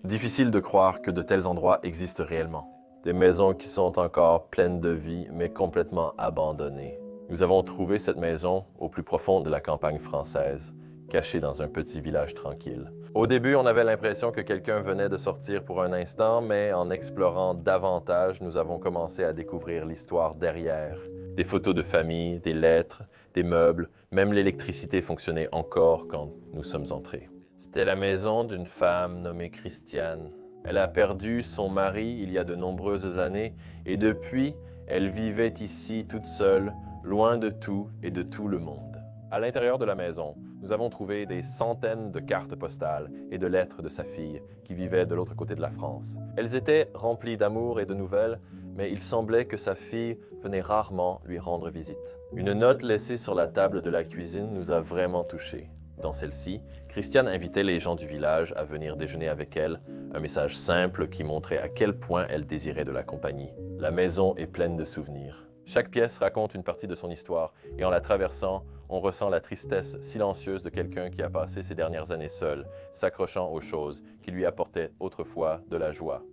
Difficile de croire que de tels endroits existent réellement. Des maisons qui sont encore pleines de vie, mais complètement abandonnées. Nous avons trouvé cette maison au plus profond de la campagne française, cachée dans un petit village tranquille. Au début, on avait l'impression que quelqu'un venait de sortir pour un instant, mais en explorant davantage, nous avons commencé à découvrir l'histoire derrière. Des photos de famille, des lettres, des meubles, même l'électricité fonctionnait encore quand nous sommes entrés. C'était la maison d'une femme nommée Christiane. Elle a perdu son mari il y a de nombreuses années et depuis, elle vivait ici toute seule, loin de tout et de tout le monde. À l'intérieur de la maison, nous avons trouvé des centaines de cartes postales et de lettres de sa fille qui vivait de l'autre côté de la France. Elles étaient remplies d'amour et de nouvelles, mais il semblait que sa fille venait rarement lui rendre visite. Une note laissée sur la table de la cuisine nous a vraiment touchés. Dans celle-ci, Christiane invitait les gens du village à venir déjeuner avec elle, un message simple qui montrait à quel point elle désirait de la compagnie. La maison est pleine de souvenirs. Chaque pièce raconte une partie de son histoire et en la traversant, on ressent la tristesse silencieuse de quelqu'un qui a passé ses dernières années seul, s'accrochant aux choses qui lui apportaient autrefois de la joie.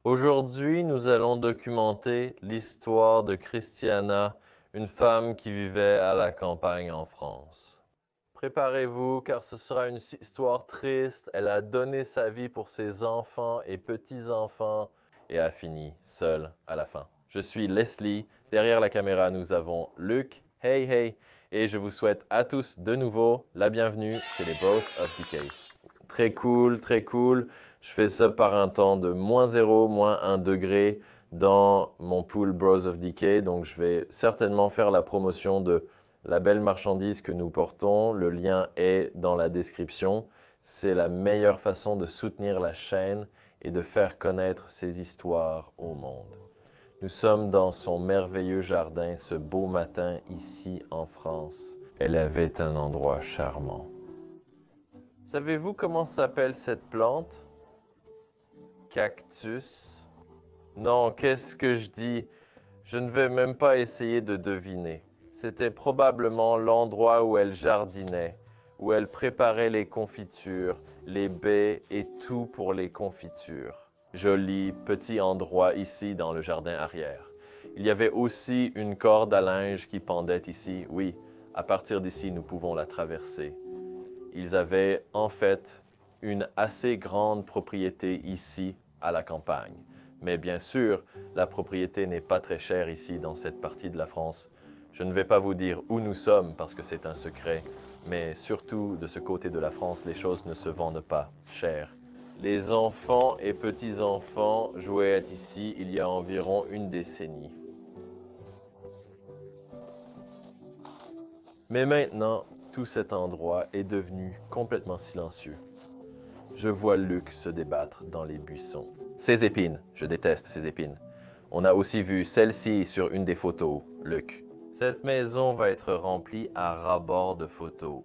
Aujourd'hui, nous allons documenter l'histoire de Christiana, une femme qui vivait à la campagne en France. Préparez-vous car ce sera une histoire triste. Elle a donné sa vie pour ses enfants et petits-enfants et a fini seule à la fin. Je suis Leslie. Derrière la caméra, nous avons Luc. Hey hey! Et je vous souhaite à tous de nouveau la bienvenue chez les Bros of Decay. Très cool, très cool. Je fais ça par un temps de -0, -1 degré dans mon pool Bros of Decay. Donc je vais certainement faire la promotion de la belle marchandise que nous portons. Le lien est dans la description. C'est la meilleure façon de soutenir la chaîne et de faire connaître ces histoires au monde. Nous sommes dans son merveilleux jardin ce beau matin ici en France. Elle avait un endroit charmant. Savez-vous comment s'appelle cette plante? Cactus? Non, qu'est-ce que je dis? Je ne vais même pas essayer de deviner. C'était probablement l'endroit où elle jardinait, où elle préparait les confitures, les baies et tout pour les confitures. Joli petit endroit ici dans le jardin arrière. Il y avait aussi une corde à linge qui pendait ici. Oui, à partir d'ici, nous pouvons la traverser. Ils avaient en fait une assez grande propriété ici à la campagne. Mais bien sûr, la propriété n'est pas très chère ici dans cette partie de la France. Je ne vais pas vous dire où nous sommes parce que c'est un secret, mais surtout de ce côté de la France, les choses ne se vendent pas cher. Les enfants et petits-enfants jouaient ici il y a environ une décennie. Mais maintenant, tout cet endroit est devenu complètement silencieux. Je vois Luc se débattre dans les buissons. Ces épines, je déteste ces épines. On a aussi vu celle-ci sur une des photos, Luc. Cette maison va être remplie à ras-bord de photos.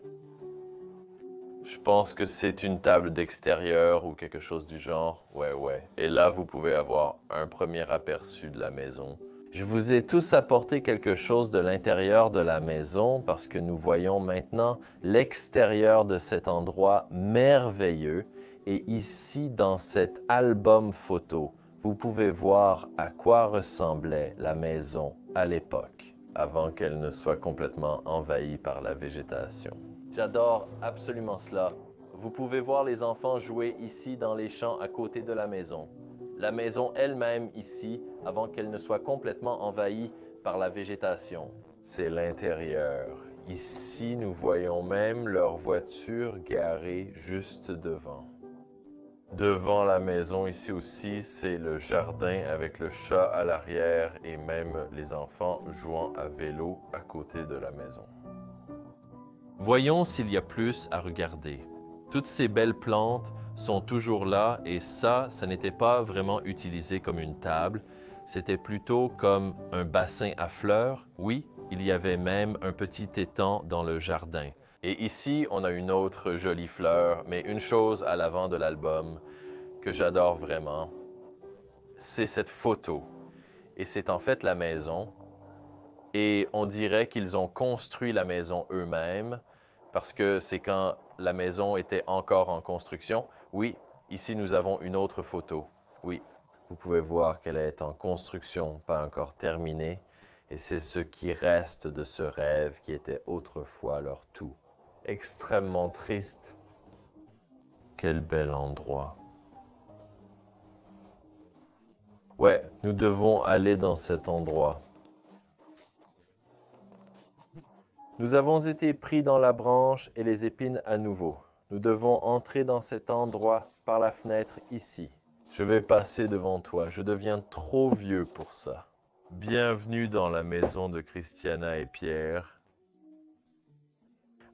Je pense que c'est une table d'extérieur ou quelque chose du genre. Ouais. Et là, vous pouvez avoir un premier aperçu de la maison. Je vous ai tous apporté quelque chose de l'intérieur de la maison parce que nous voyons maintenant l'extérieur de cet endroit merveilleux. Et ici, dans cet album photo, vous pouvez voir à quoi ressemblait la maison à l'époque, avant qu'elle ne soit complètement envahie par la végétation. J'adore absolument cela. Vous pouvez voir les enfants jouer ici dans les champs à côté de la maison. La maison elle-même ici, avant qu'elle ne soit complètement envahie par la végétation. C'est l'intérieur. Ici, nous voyons même leur voiture garée juste devant. Devant la maison, ici aussi, c'est le jardin avec le chat à l'arrière et même les enfants jouant à vélo à côté de la maison. Voyons s'il y a plus à regarder. Toutes ces belles plantes sont toujours là et ça n'était pas vraiment utilisé comme une table, c'était plutôt comme un bassin à fleurs. Oui, il y avait même un petit étang dans le jardin. Et ici, on a une autre jolie fleur, mais une chose à l'avant de l'album que j'adore vraiment, c'est cette photo. Et c'est en fait la maison. Et on dirait qu'ils ont construit la maison eux-mêmes parce que c'est quand la maison était encore en construction. Oui, ici nous avons une autre photo. Oui, vous pouvez voir qu'elle est en construction, pas encore terminée. Et c'est ce qui reste de ce rêve qui était autrefois leur tout. Extrêmement triste. Quel bel endroit. Ouais, nous devons aller dans cet endroit. Nous avons été pris dans la branche et les épines à nouveau. Nous devons entrer dans cet endroit par la fenêtre ici. Je vais passer devant toi, je deviens trop vieux pour ça. Bienvenue dans la maison de Christiana et Pierre.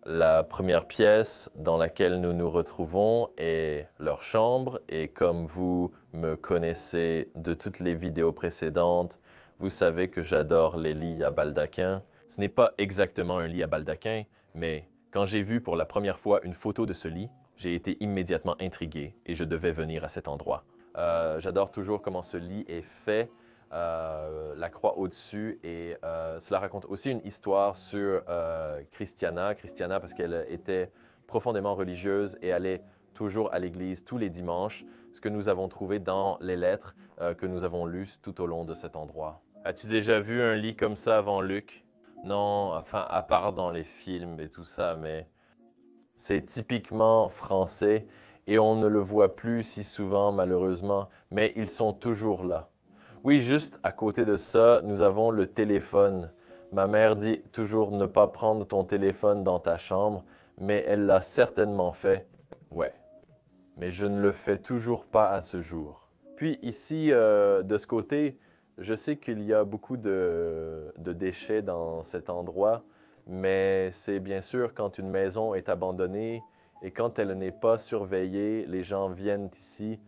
La première pièce dans laquelle nous nous retrouvons est leur chambre et comme vous me connaissez de toutes les vidéos précédentes, vous savez que j'adore les lits à baldaquin. Ce n'est pas exactement un lit à baldaquin, mais quand j'ai vu pour la première fois une photo de ce lit, j'ai été immédiatement intrigué et je devais venir à cet endroit. J'adore toujours comment ce lit est fait. La croix au-dessus et cela raconte aussi une histoire sur Christiana parce qu'elle était profondément religieuse et allait toujours à l'église tous les dimanches, ce que nous avons trouvé dans les lettres que nous avons lues tout au long de cet endroit. As-tu déjà vu un lit comme ça avant, Luc? Non, enfin, à part dans les films et tout ça, mais c'est typiquement français et on ne le voit plus si souvent malheureusement, mais ils sont toujours là. Oui, juste à côté de ça, nous avons le téléphone. Ma mère dit toujours ne pas prendre ton téléphone dans ta chambre, mais elle l'a certainement fait. Ouais, mais je ne le fais toujours pas à ce jour. Puis ici, de ce côté, je sais qu'il y a beaucoup de déchets dans cet endroit, mais c'est bien sûr quand une maison est abandonnée et quand elle n'est pas surveillée, les gens viennent ici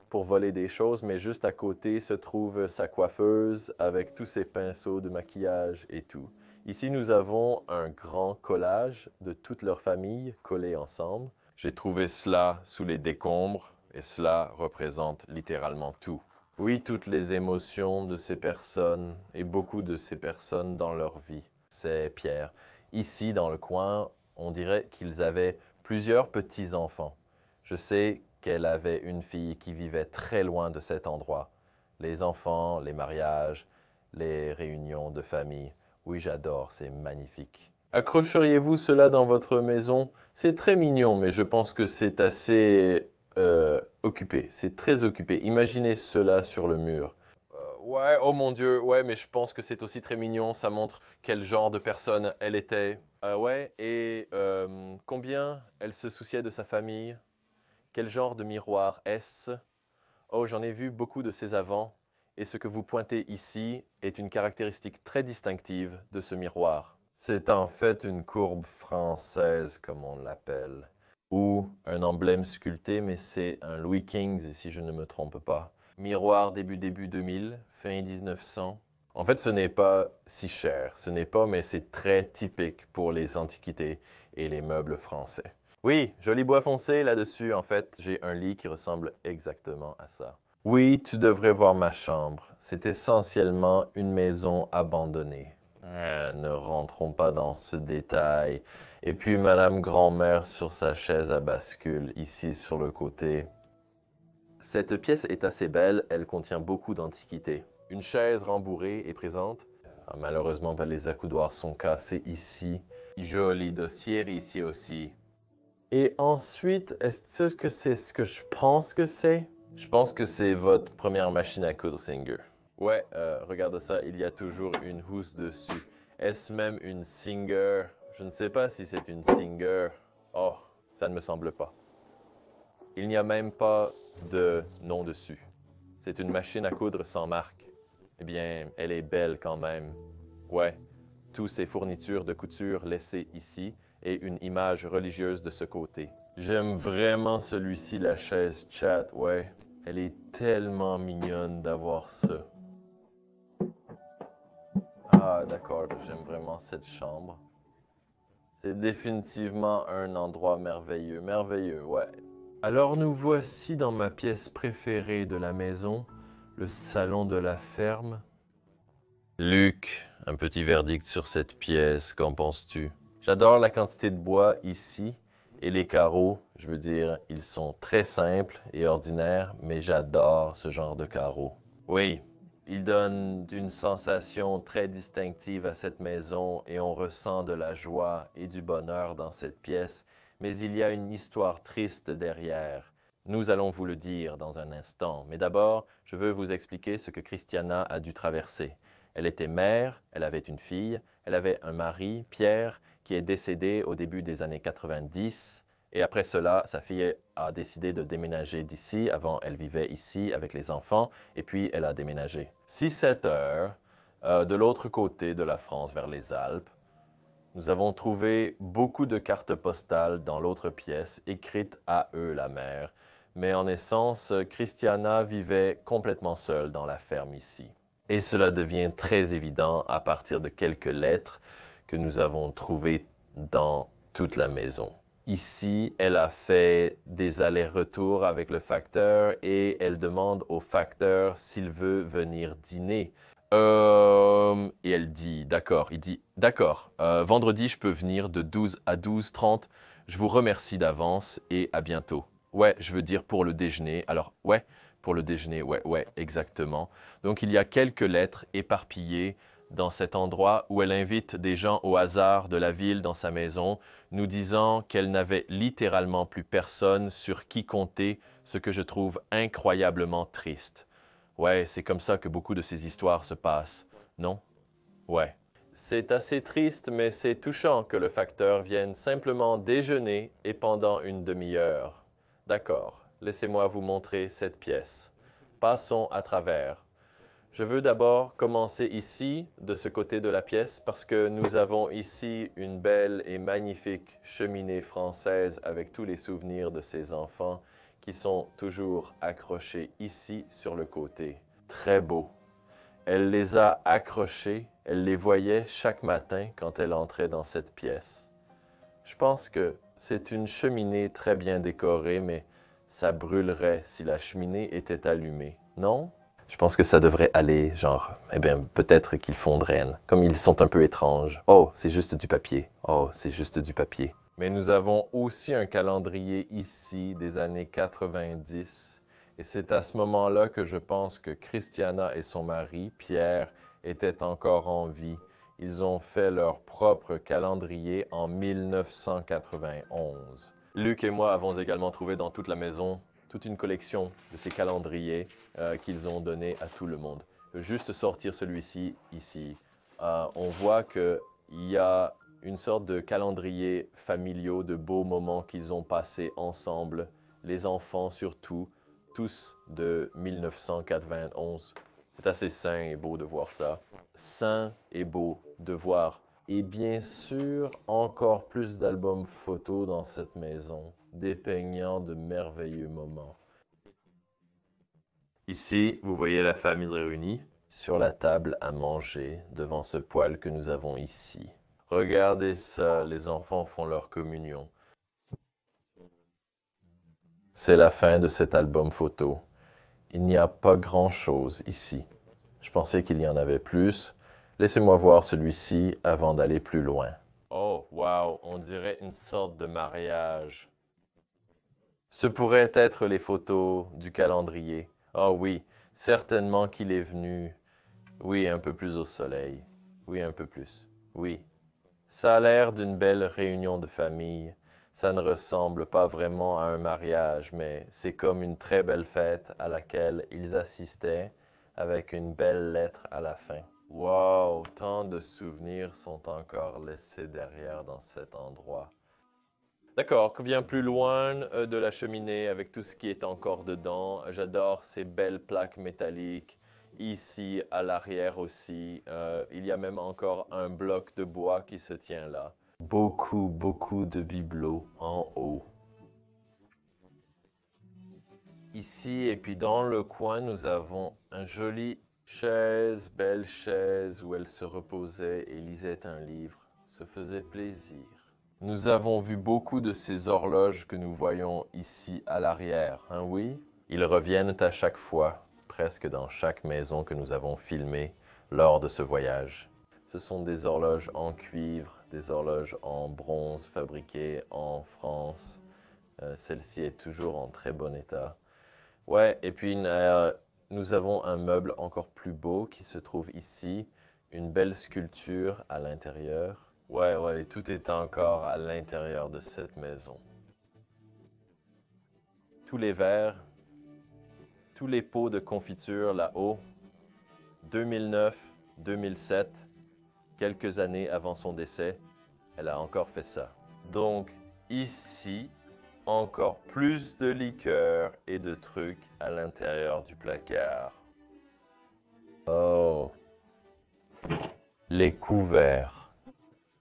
pour voler des choses, mais juste à côté se trouve sa coiffeuse avec tous ses pinceaux de maquillage et tout. Ici, nous avons un grand collage de toute leur famille collés ensemble. J'ai trouvé cela sous les décombres et cela représente littéralement tout. Oui, toutes les émotions de ces personnes et beaucoup de ces personnes dans leur vie. C'est Pierre. Ici, dans le coin, on dirait qu'ils avaient plusieurs petits-enfants. Je sais qu'elle avait une fille qui vivait très loin de cet endroit. Les enfants, les mariages, les réunions de famille. Oui, j'adore, c'est magnifique. Accrocheriez-vous cela dans votre maison? C'est très mignon, mais je pense que c'est assez occupé. C'est très occupé. Imaginez cela sur le mur. Ouais, oh mon Dieu, ouais, mais je pense que c'est aussi très mignon. Ça montre quel genre de personne elle était. Ouais, et combien elle se souciait de sa famille? Quel genre de miroir est-ce? Oh, j'en ai vu beaucoup de ces avant, et ce que vous pointez ici est une caractéristique très distinctive de ce miroir. C'est en fait une courbe française, comme on l'appelle, ou un emblème sculpté, mais c'est un Louis XV, si je ne me trompe pas. Miroir début 2000, fin 1900. En fait, ce n'est pas si cher, ce n'est pas, mais c'est très typique pour les antiquités et les meubles français. Oui, joli bois foncé là-dessus. En fait, j'ai un lit qui ressemble exactement à ça. Oui, tu devrais voir ma chambre. C'est essentiellement une maison abandonnée. Ne rentrons pas dans ce détail. Et puis Madame Grand-Mère sur sa chaise à bascule, ici sur le côté. Cette pièce est assez belle, elle contient beaucoup d'antiquités. Une chaise rembourrée est présente. Malheureusement, les accoudoirs sont cassés ici. Joli dossier ici aussi. Et ensuite, est-ce que c'est ce que je pense que c'est? Je pense que c'est votre première machine à coudre Singer. Ouais, regarde ça, il y a toujours une housse dessus. Est-ce même une Singer? Je ne sais pas si c'est une Singer. Oh, ça ne me semble pas. Il n'y a même pas de nom dessus. C'est une machine à coudre sans marque. Eh bien, elle est belle quand même. Ouais, toutes ces fournitures de couture laissées ici et une image religieuse de ce côté. J'aime vraiment celui-ci, la chaise chat, ouais. Elle est tellement mignonne d'avoir ça. Ah, d'accord, j'aime vraiment cette chambre. C'est définitivement un endroit merveilleux, merveilleux, ouais. Alors nous voici dans ma pièce préférée de la maison, le salon de la ferme. Luc, un petit verdict sur cette pièce, qu'en penses-tu? J'adore la quantité de bois ici et les carreaux. Je veux dire, ils sont très simples et ordinaires, mais j'adore ce genre de carreaux. Oui, ils donnent une sensation très distinctive à cette maison et on ressent de la joie et du bonheur dans cette pièce, mais il y a une histoire triste derrière. Nous allons vous le dire dans un instant, mais d'abord, je veux vous expliquer ce que Christiana a dû traverser. Elle était mère, elle avait une fille, elle avait un mari, Pierre, qui est décédé au début des années 90. Et après cela, sa fille a décidé de déménager d'ici. Avant, elle vivait ici avec les enfants et puis elle a déménagé. 6-7 heures de l'autre côté de la France, vers les Alpes. Nous avons trouvé beaucoup de cartes postales dans l'autre pièce, écrites à eux, la mère. Mais en essence, Christiana vivait complètement seule dans la ferme ici. Et cela devient très évident à partir de quelques lettres que nous avons trouvées dans toute la maison. Ici, elle a fait des allers-retours avec le facteur et elle demande au facteur s'il veut venir dîner. Et elle dit, d'accord, il dit, d'accord, vendredi je peux venir de 12 à 12h30, je vous remercie d'avance et à bientôt. Ouais, je veux dire pour le déjeuner, alors ouais, pour le déjeuner, ouais, exactement. Donc il y a quelques lettres éparpillées dans cet endroit où elle invite des gens au hasard de la ville dans sa maison, nous disant qu'elle n'avait littéralement plus personne sur qui compter, ce que je trouve incroyablement triste. Ouais, c'est comme ça que beaucoup de ces histoires se passent, non? Ouais. C'est assez triste, mais c'est touchant que le facteur vienne simplement déjeuner et pendant une demi-heure. D'accord, laissez-moi vous montrer cette pièce. Passons à travers. Je veux d'abord commencer ici, de ce côté de la pièce, parce que nous avons ici une belle et magnifique cheminée française avec tous les souvenirs de ces enfants qui sont toujours accrochés ici sur le côté. Très beau. Elle les a accrochés, elle les voyait chaque matin quand elle entrait dans cette pièce. Je pense que c'est une cheminée très bien décorée, mais ça brûlerait si la cheminée était allumée, non? Je pense que ça devrait aller, genre, eh bien, peut-être qu'ils fondraient, comme ils sont un peu étranges. Oh, c'est juste du papier. Oh, c'est juste du papier. Mais nous avons aussi un calendrier ici des années 90. Et c'est à ce moment-là que je pense que Christiana et son mari, Pierre, étaient encore en vie. Ils ont fait leur propre calendrier en 1991. Luc et moi avons également trouvé dans toute la maison toute une collection de ces calendriers qu'ils ont donnés à tout le monde. Je veux juste sortir celui-ci ici. On voit qu'il y a une sorte de calendrier familiaux de beaux moments qu'ils ont passés ensemble, les enfants surtout, tous de 1991. C'est assez sain et beau de voir ça. Sain et beau de voir. Et bien sûr, encore plus d'albums photos dans cette maison, dépeignant de merveilleux moments. Ici, vous voyez la famille réunie sur la table à manger devant ce poêle que nous avons ici. Regardez ça, les enfants font leur communion. C'est la fin de cet album photo. Il n'y a pas grand-chose ici. Je pensais qu'il y en avait plus. Laissez-moi voir celui-ci avant d'aller plus loin. Oh, wow, on dirait une sorte de mariage. Ce pourraient être les photos du calendrier. Oh oui, certainement qu'il est venu. Oui, un peu plus au soleil. Oui, un peu plus. Oui. Ça a l'air d'une belle réunion de famille. Ça ne ressemble pas vraiment à un mariage, mais c'est comme une très belle fête à laquelle ils assistaient avec une belle lettre à la fin. Wow, tant de souvenirs sont encore laissés derrière dans cet endroit. D'accord, vient plus loin de la cheminée avec tout ce qui est encore dedans. J'adore ces belles plaques métalliques. Ici, à l'arrière aussi, il y a même encore un bloc de bois qui se tient là. Beaucoup de bibelots en haut. Ici, et puis dans le coin, nous avons une jolie chaise, belle chaise où elle se reposait et lisait un livre, se faisait plaisir. Nous avons vu beaucoup de ces horloges que nous voyons ici à l'arrière, hein, oui? Ils reviennent à chaque fois, presque dans chaque maison que nous avons filmée lors de ce voyage. Ce sont des horloges en cuivre, des horloges en bronze fabriquées en France. Celle-ci est toujours en très bon état. Ouais, et puis nous avons un meuble encore plus beau qui se trouve ici, une belle sculpture à l'intérieur. Ouais, tout est encore à l'intérieur de cette maison. Tous les verres, tous les pots de confiture là-haut, 2009, 2007, quelques années avant son décès, elle a encore fait ça. Donc, ici, encore plus de liqueurs et de trucs à l'intérieur du placard. Oh, les couverts.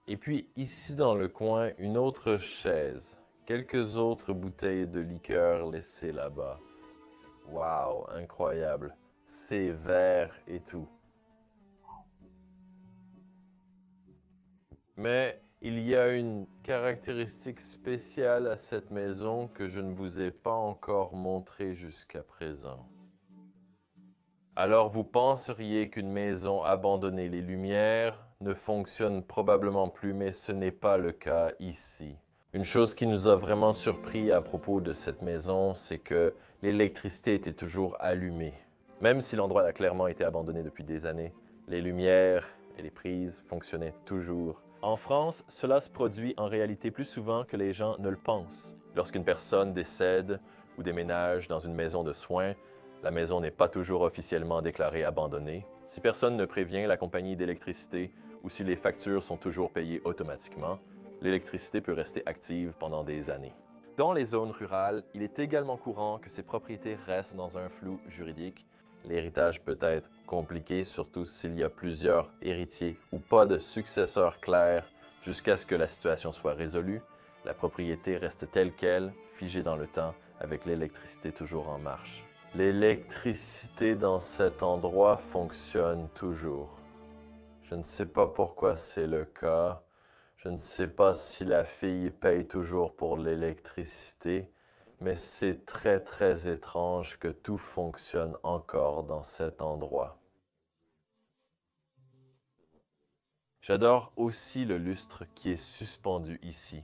Et puis ici dans le coin, une autre chaise. Quelques autres bouteilles de liqueur laissées là-bas. Waouh, incroyable. Ces verres et tout. Mais il y a une caractéristique spéciale à cette maison que je ne vous ai pas encore montrée jusqu'à présent. Alors vous penseriez qu'une maison abandonnée, les lumières ne fonctionnent probablement plus, mais ce n'est pas le cas ici. Une chose qui nous a vraiment surpris à propos de cette maison, c'est que l'électricité était toujours allumée. Même si l'endroit a clairement été abandonné depuis des années, les lumières et les prises fonctionnaient toujours. En France, cela se produit en réalité plus souvent que les gens ne le pensent. Lorsqu'une personne décède ou déménage dans une maison de soins, la maison n'est pas toujours officiellement déclarée abandonnée. Si personne ne prévient la compagnie d'électricité ou si les factures sont toujours payées automatiquement, l'électricité peut rester active pendant des années. Dans les zones rurales, il est également courant que ces propriétés restent dans un flou juridique. L'héritage peut être compliqué, surtout s'il y a plusieurs héritiers ou pas de successeurs clairs jusqu'à ce que la situation soit résolue. La propriété reste telle qu'elle, figée dans le temps, avec l'électricité toujours en marche. L'électricité dans cet endroit fonctionne toujours. Je ne sais pas pourquoi c'est le cas. Je ne sais pas si la fille paye toujours pour l'électricité, mais c'est très étrange que tout fonctionne encore dans cet endroit. J'adore aussi le lustre qui est suspendu ici.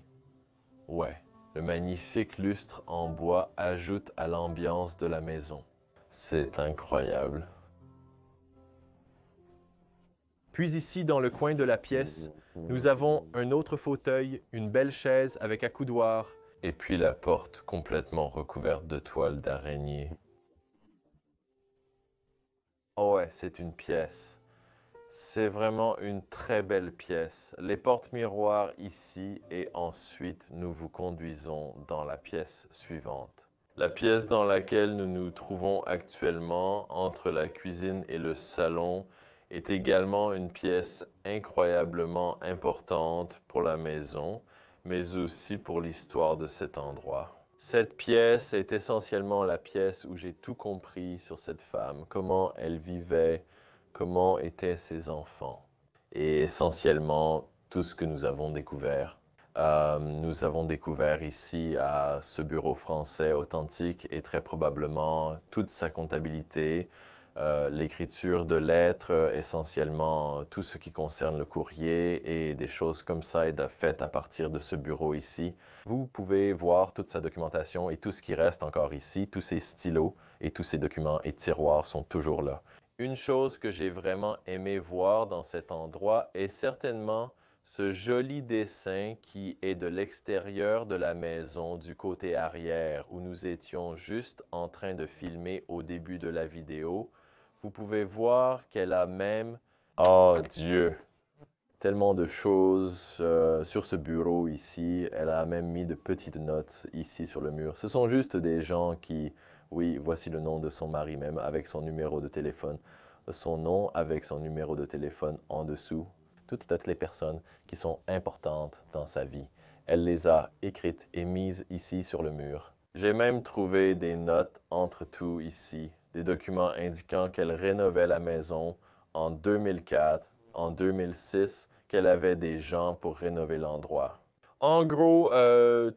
Ouais. Le magnifique lustre en bois ajoute à l'ambiance de la maison. C'est incroyable. Puis ici, dans le coin de la pièce, nous avons un autre fauteuil, une belle chaise avec accoudoir, et puis la porte complètement recouverte de toiles d'araignée. Oh ouais, c'est une pièce. C'est vraiment une très belle pièce. Les portes miroirs ici et ensuite nous vous conduisons dans la pièce suivante. La pièce dans laquelle nous nous trouvons actuellement, entre la cuisine et le salon, est également une pièce incroyablement importante pour la maison, mais aussi pour l'histoire de cet endroit. Cette pièce est essentiellement la pièce où j'ai tout compris sur cette femme, comment elle vivait, comment étaient ses enfants. Et essentiellement, tout ce que nous avons découvert. Nous avons découvert ici, à ce bureau français authentique, et très probablement toute sa comptabilité, l'écriture de lettres, essentiellement tout ce qui concerne le courrier et des choses comme ça est faites à partir de ce bureau ici. Vous pouvez voir toute sa documentation et tout ce qui reste encore ici, tous ces stylos et tous ces documents et tiroirs sont toujours là. Une chose que j'ai vraiment aimé voir dans cet endroit est certainement ce joli dessin qui est de l'extérieur de la maison du côté arrière où nous étions juste en train de filmer au début de la vidéo. Vous pouvez voir qu'elle a même... Oh Dieu! Tellement de choses sur ce bureau ici. Elle a même mis de petites notes ici sur le mur. Ce sont juste des gens qui... Oui, voici le nom de son mari même avec son numéro de téléphone. Son nom avec son numéro de téléphone en dessous. Toutes les personnes qui sont importantes dans sa vie. Elle les a écrites et mises ici sur le mur. J'ai même trouvé des notes entre tout ici. Des documents indiquant qu'elle rénovait la maison en 2004, en 2006, qu'elle avait des gens pour rénover l'endroit. En gros,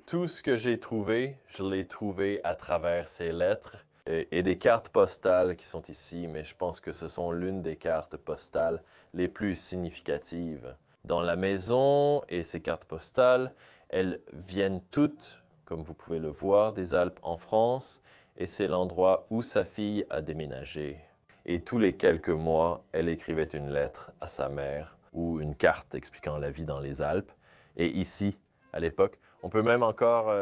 tout ce que j'ai trouvé, je l'ai trouvé à travers ces lettres. Et des cartes postales qui sont ici, mais je pense que ce sont l'une des cartes postales les plus significatives. Dans la maison et ces cartes postales, elles viennent toutes, comme vous pouvez le voir, des Alpes en France, et c'est l'endroit où sa fille a déménagé. Et tous les quelques mois, elle écrivait une lettre à sa mère ou une carte expliquant la vie dans les Alpes. Et ici, à l'époque, on peut même encore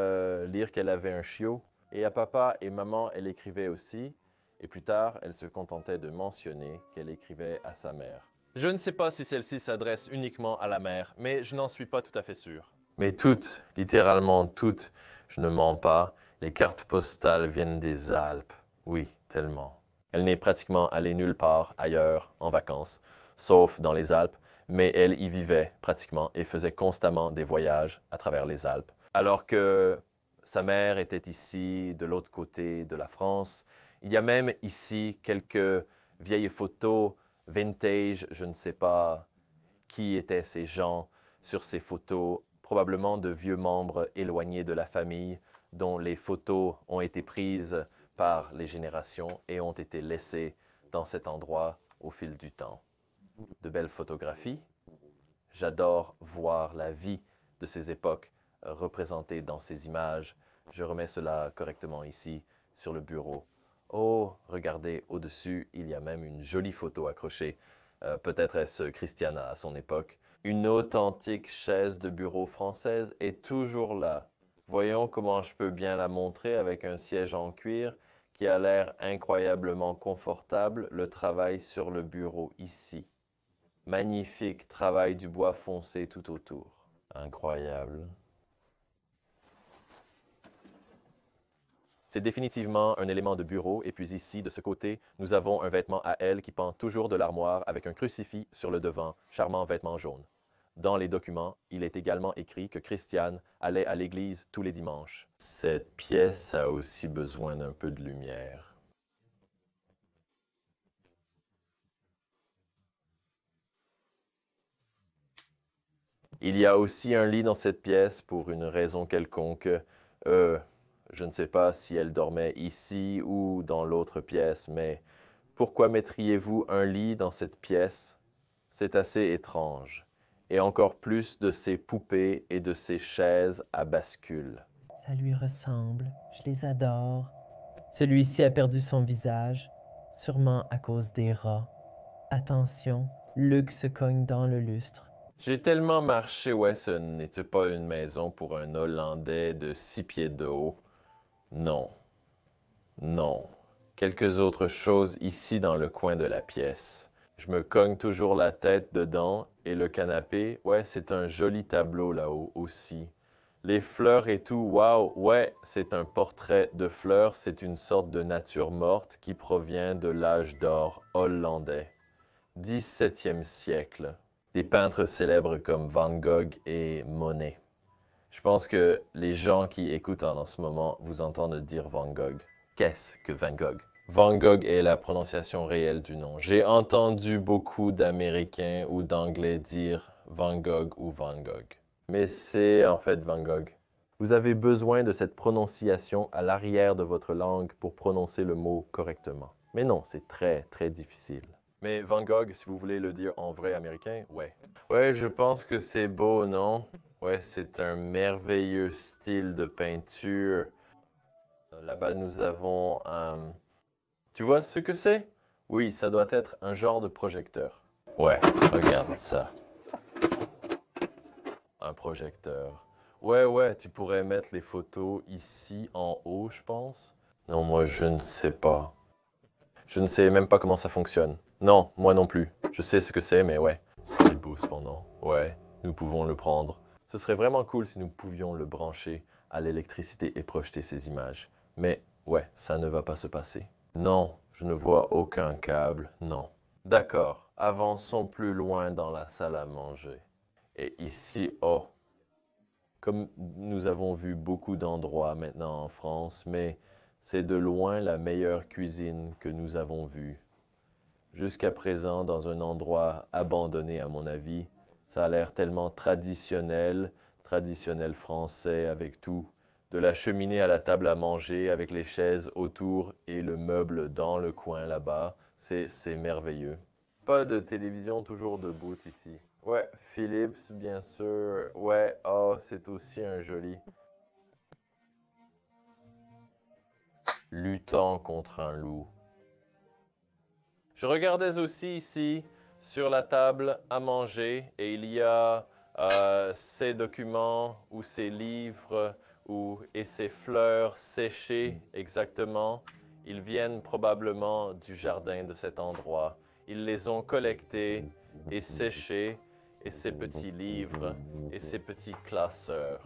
lire qu'elle avait un chiot. Et à papa et maman, elle écrivait aussi. Et plus tard, elle se contentait de mentionner qu'elle écrivait à sa mère. Je ne sais pas si celle-ci s'adresse uniquement à la mère, mais je n'en suis pas tout à fait sûr. Mais toutes, littéralement toutes, je ne mens pas, les cartes postales viennent des Alpes. Oui, tellement. Elle n'est pratiquement allée nulle part ailleurs en vacances, sauf dans les Alpes, mais elle y vivait pratiquement et faisait constamment des voyages à travers les Alpes. Alors que sa mère était ici, de l'autre côté de la France. Il y a même ici quelques vieilles photos vintage, je ne sais pas qui étaient ces gens sur ces photos, probablement de vieux membres éloignés de la famille dont les photos ont été prises par les générations et ont été laissées dans cet endroit au fil du temps. De belles photographies. J'adore voir la vie de ces époques représentée dans ces images. Je remets cela correctement ici sur le bureau. Oh, regardez, au-dessus, il y a même une jolie photo accrochée. Peut-être est-ce Christiana à son époque. Une authentique chaise de bureau française est toujours là. Voyons comment je peux bien la montrer avec un siège en cuir qui a l'air incroyablement confortable. Le travail sur le bureau ici. Magnifique travail du bois foncé tout autour. Incroyable. C'est définitivement un élément de bureau, et puis ici, de ce côté, nous avons un vêtement à elle qui pend toujours de l'armoire avec un crucifix sur le devant, charmant vêtement jaune. Dans les documents, il est également écrit que Christiane allait à l'église tous les dimanches. Cette pièce a aussi besoin d'un peu de lumière. Il y a aussi un lit dans cette pièce pour une raison quelconque. Je ne sais pas si elle dormait ici ou dans l'autre pièce, mais pourquoi mettriez-vous un lit dans cette pièce? C'est assez étrange. Et encore plus de ces poupées et de ces chaises à bascule. Ça lui ressemble, je les adore. Celui-ci a perdu son visage, sûrement à cause des rats. Attention, Luc se cogne dans le lustre. J'ai tellement marché, ouais, ce n'était pas une maison pour un Hollandais de 6 pieds de haut. Non, non. Quelques autres choses ici dans le coin de la pièce. Je me cogne toujours la tête dedans et le canapé, ouais, c'est un joli tableau là-haut aussi. Les fleurs et tout, waouh, ouais, c'est un portrait de fleurs, c'est une sorte de nature morte qui provient de l'âge d'or hollandais. 17e siècle. Des peintres célèbres comme Van Gogh et Monet. Je pense que les gens qui écoutent en ce moment vous entendent dire Van Gogh. Qu'est-ce que Van Gogh? Van Gogh est la prononciation réelle du nom. J'ai entendu beaucoup d'Américains ou d'Anglais dire Van Gogh ou Van Gogh. Mais c'est en fait Van Gogh. Vous avez besoin de cette prononciation à l'arrière de votre langue pour prononcer le mot correctement. Mais non, c'est très, très difficile. Mais Van Gogh, si vous voulez le dire en vrai américain, ouais. Ouais, je pense que c'est beau, non? Ouais, c'est un merveilleux style de peinture. Là-bas, nous avons un... Tu vois ce que c'est? Oui, ça doit être un genre de projecteur. Ouais, regarde ça. Un projecteur. Ouais, ouais, tu pourrais mettre les photos ici en haut, je pense. Non, moi, je ne sais pas. Je ne sais même pas comment ça fonctionne. Non, moi non plus. Je sais ce que c'est, mais ouais. C'est beau cependant. Ouais, nous pouvons le prendre. Ce serait vraiment cool si nous pouvions le brancher à l'électricité et projeter ces images. Mais ouais, ça ne va pas se passer. Non, je ne vois aucun câble, non. D'accord, avançons plus loin dans la salle à manger. Et ici, oh, comme nous avons vu beaucoup d'endroits maintenant en France, mais c'est de loin la meilleure cuisine que nous avons vue. Jusqu'à présent, dans un endroit abandonné à mon avis, ça a l'air tellement traditionnel, traditionnel français avec tout, De la cheminée à la table à manger avec les chaises autour et le meuble dans le coin là-bas. C'est merveilleux. Pas de télévision toujours debout ici. Ouais, Philips, bien sûr. Ouais, oh, c'est aussi un joli. Luttant contre un loup. Je regardais aussi ici, sur la table à manger, et il y a ces documents ou ces livres et ces fleurs séchées exactement. Ils viennent probablement du jardin de cet endroit. Ils les ont collectés et séchés, et ces petits livres et ces petits classeurs.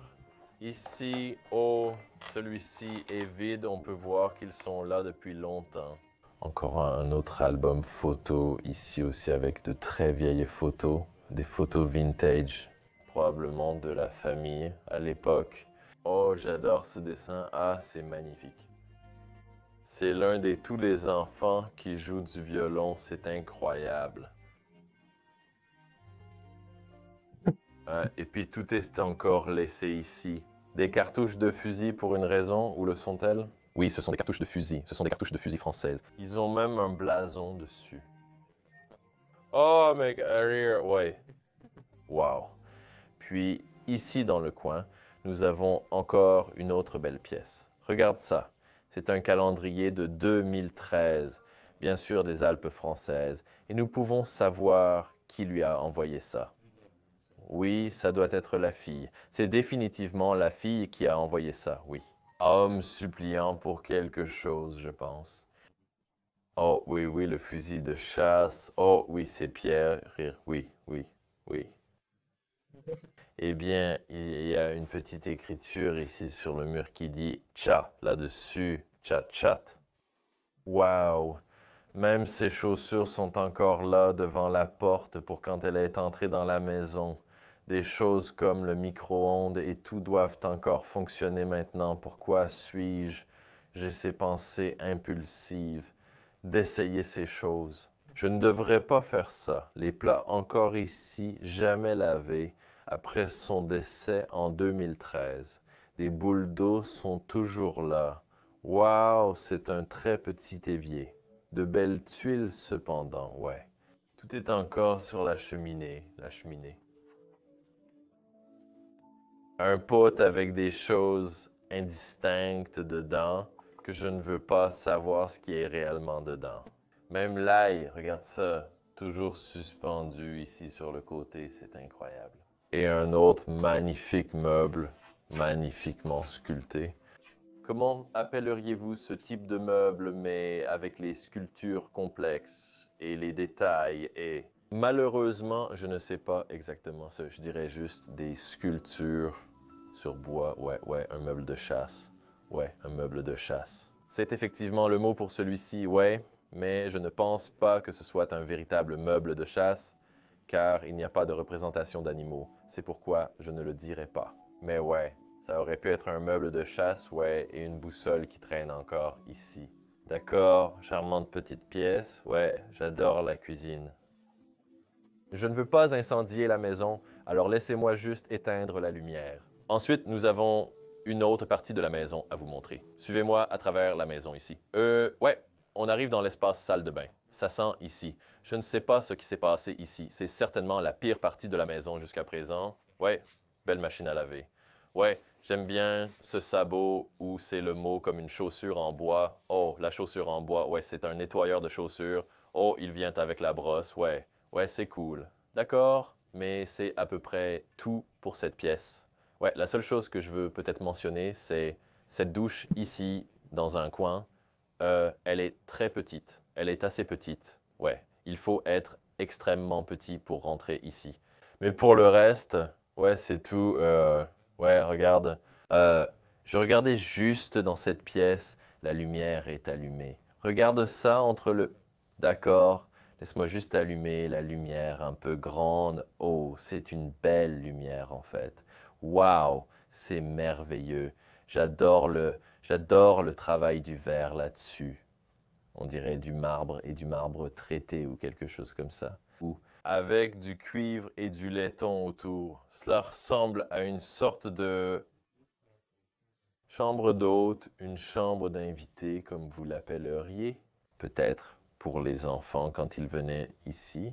Ici, oh, celui-ci est vide, on peut voir qu'ils sont là depuis longtemps. Encore un autre album photo ici aussi avec de très vieilles photos, des photos vintage, probablement de la famille à l'époque. Oh, j'adore ce dessin, ah, c'est magnifique. C'est l'un des tous les enfants qui jouent du violon, c'est incroyable. Et puis tout est encore laissé ici. Des cartouches de fusil pour une raison, où le sont-elles? Oui, ce sont des cartouches de fusil. Ce sont des cartouches de fusil françaises. Ils ont même un blason dessus. Oh, mais rire, ouais. Wow. Puis ici dans le coin, nous avons encore une autre belle pièce. Regarde ça. C'est un calendrier de 2013, bien sûr des Alpes françaises, et nous pouvons savoir qui lui a envoyé ça. Oui, ça doit être la fille. C'est définitivement la fille qui a envoyé ça, oui. Homme suppliant pour quelque chose, je pense. Oh oui, oui, le fusil de chasse. Oh oui, c'est Pierre. Oui, oui, oui. Eh bien, il y a une petite écriture ici sur le mur qui dit Tcha là-dessus. Tcha, chat. Waouh! Même ses chaussures sont encore là devant la porte pour quand elle est entrée dans la maison. Des choses comme le micro-ondes et tout doivent encore fonctionner maintenant. Pourquoi suis-je? J'ai ces pensées impulsives d'essayer ces choses. Je ne devrais pas faire ça. Les plats encore ici, jamais lavés, après son décès en 2013. Les boules d'eau sont toujours là. Waouh, c'est un très petit évier. De belles tuiles cependant, ouais. Tout est encore sur la cheminée, Un pot avec des choses indistinctes dedans que je ne veux pas savoir ce qui est réellement dedans. Même l'ail, regarde ça, toujours suspendu ici sur le côté, c'est incroyable. Et un autre magnifique meuble, magnifiquement sculpté. Comment appelleriez-vous ce type de meuble, mais avec les sculptures complexes et les détails et... Malheureusement, je ne sais pas exactement ça. Je dirais juste des sculptures sur bois. Ouais, un meuble de chasse. Ouais, un meuble de chasse. C'est effectivement le mot pour celui-ci, ouais, mais je ne pense pas que ce soit un véritable meuble de chasse, car il n'y a pas de représentation d'animaux. C'est pourquoi je ne le dirai pas. Mais ouais, ça aurait pu être un meuble de chasse, ouais, et une boussole qui traîne encore ici. D'accord, charmante petite pièce, ouais, j'adore la cuisine. Je ne veux pas incendier la maison, alors laissez-moi juste éteindre la lumière. Ensuite, nous avons une autre partie de la maison à vous montrer. Suivez-moi à travers la maison ici. Ouais, on arrive dans l'espace salle de bain. Ça sent ici. Je ne sais pas ce qui s'est passé ici. C'est certainement la pire partie de la maison jusqu'à présent. Ouais, belle machine à laver. Ouais, j'aime bien ce sabot où c'est le mot comme une chaussure en bois. Oh, la chaussure en bois, ouais, c'est un nettoyeur de chaussures. Oh, il vient avec la brosse, ouais. Ouais, c'est cool. D'accord, mais c'est à peu près tout pour cette pièce. Ouais, la seule chose que je veux peut-être mentionner, c'est cette douche ici, dans un coin. Elle est très petite. Elle est assez petite. Ouais, il faut être extrêmement petit pour rentrer ici. Mais pour le reste, ouais, c'est tout. Ouais, regarde. Euh, je regardais juste dans cette pièce. La lumière est allumée. Regarde ça entre le... D'accord. Laisse-moi juste allumer la lumière un peu grande. Oh, c'est une belle lumière en fait. Waouh, c'est merveilleux. J'adore le travail du verre là-dessus. On dirait du marbre et du marbre traité ou quelque chose comme ça. Ou avec du cuivre et du laiton autour. Cela ressemble à une sorte de... Chambre d'hôte, une chambre d'invité, comme vous l'appelleriez, peut-être pour les enfants quand ils venaient ici.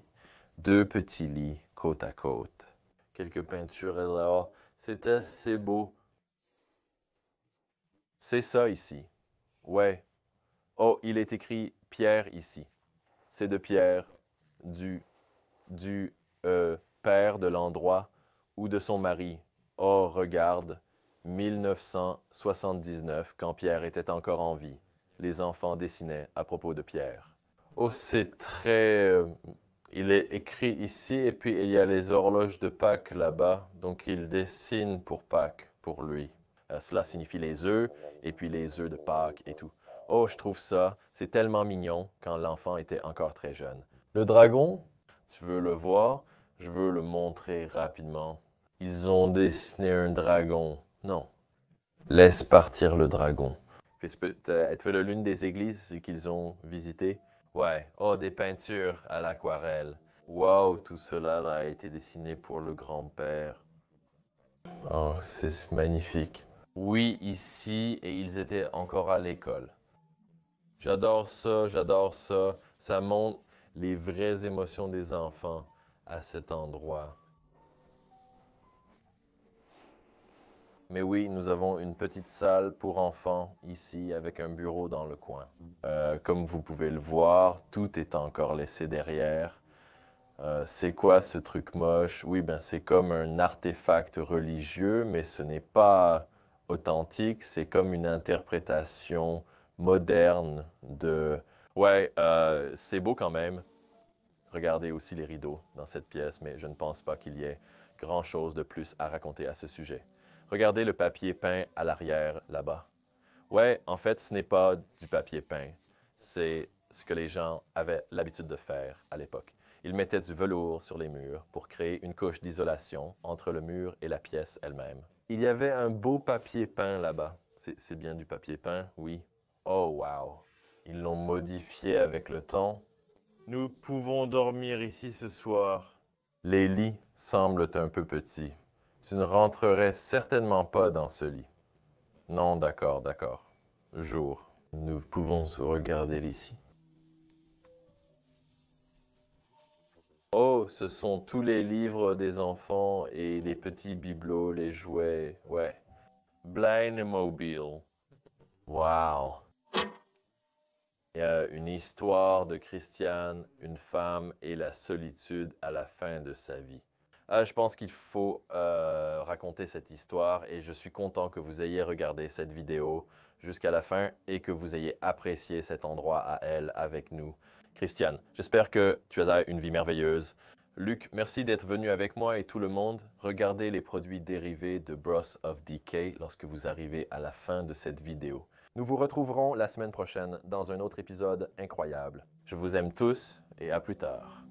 2 petits lits côte à côte. Quelques peintures là. C'est assez beau. C'est ça ici. Ouais. Oh, il est écrit Pierre ici. C'est de Pierre, du père de l'endroit ou de son mari. Oh, regarde, 1979, quand Pierre était encore en vie. Les enfants dessinaient à propos de Pierre. Oh, c'est très... il est écrit ici, et puis il y a les horloges de Pâques là-bas, donc il dessine pour Pâques, pour lui. Cela signifie les œufs, et puis les œufs de Pâques et tout. Oh, je trouve ça, c'est tellement mignon quand l'enfant était encore très jeune. Le dragon, tu veux le voir? Je veux le montrer rapidement. Ils ont dessiné un dragon. Non. Laisse partir le dragon. Êtes-vous l'une des églises qu'ils ont visitées? Ouais. Oh, des peintures à l'aquarelle. Wow, tout cela a été dessiné pour le grand-père. Oh, c'est magnifique. Oui, ici, et ils étaient encore à l'école. J'adore ça, j'adore ça. Ça montre les vraies émotions des enfants à cet endroit. Mais oui, nous avons une petite salle pour enfants ici avec un bureau dans le coin. Comme vous pouvez le voir, tout est encore laissé derrière. C'est quoi ce truc moche? Oui, ben c'est comme un artefact religieux, mais ce n'est pas authentique, c'est comme une interprétation moderne de... Ouais, c'est beau quand même. Regardez aussi les rideaux dans cette pièce, mais je ne pense pas qu'il y ait grand-chose de plus à raconter à ce sujet. Regardez le papier peint à l'arrière là-bas. Ouais, en fait, ce n'est pas du papier peint. C'est ce que les gens avaient l'habitude de faire à l'époque. Ils mettaient du velours sur les murs pour créer une couche d'isolation entre le mur et la pièce elle-même. Il y avait un beau papier peint là-bas. C'est bien du papier peint, oui. Oh, wow! Ils l'ont modifié avec le temps. Nous pouvons dormir ici ce soir. Les lits semblent un peu petits. Tu ne rentrerais certainement pas dans ce lit. Non, d'accord, d'accord. Jour. Nous pouvons regarder ici. Oh, ce sont tous les livres des enfants et les petits bibelots, les jouets. Ouais. Blind Mobile. Wow. Il y a une histoire de Christiane, une femme et la solitude à la fin de sa vie. Je pense qu'il faut raconter cette histoire et je suis content que vous ayez regardé cette vidéo jusqu'à la fin et que vous ayez apprécié cet endroit à elle avec nous. Christiane, j'espère que tu as une vie merveilleuse. Luc, merci d'être venu avec moi et tout le monde. Regardez les produits dérivés de Bros of Decay lorsque vous arrivez à la fin de cette vidéo. Nous vous retrouverons la semaine prochaine dans un autre épisode incroyable. Je vous aime tous et à plus tard.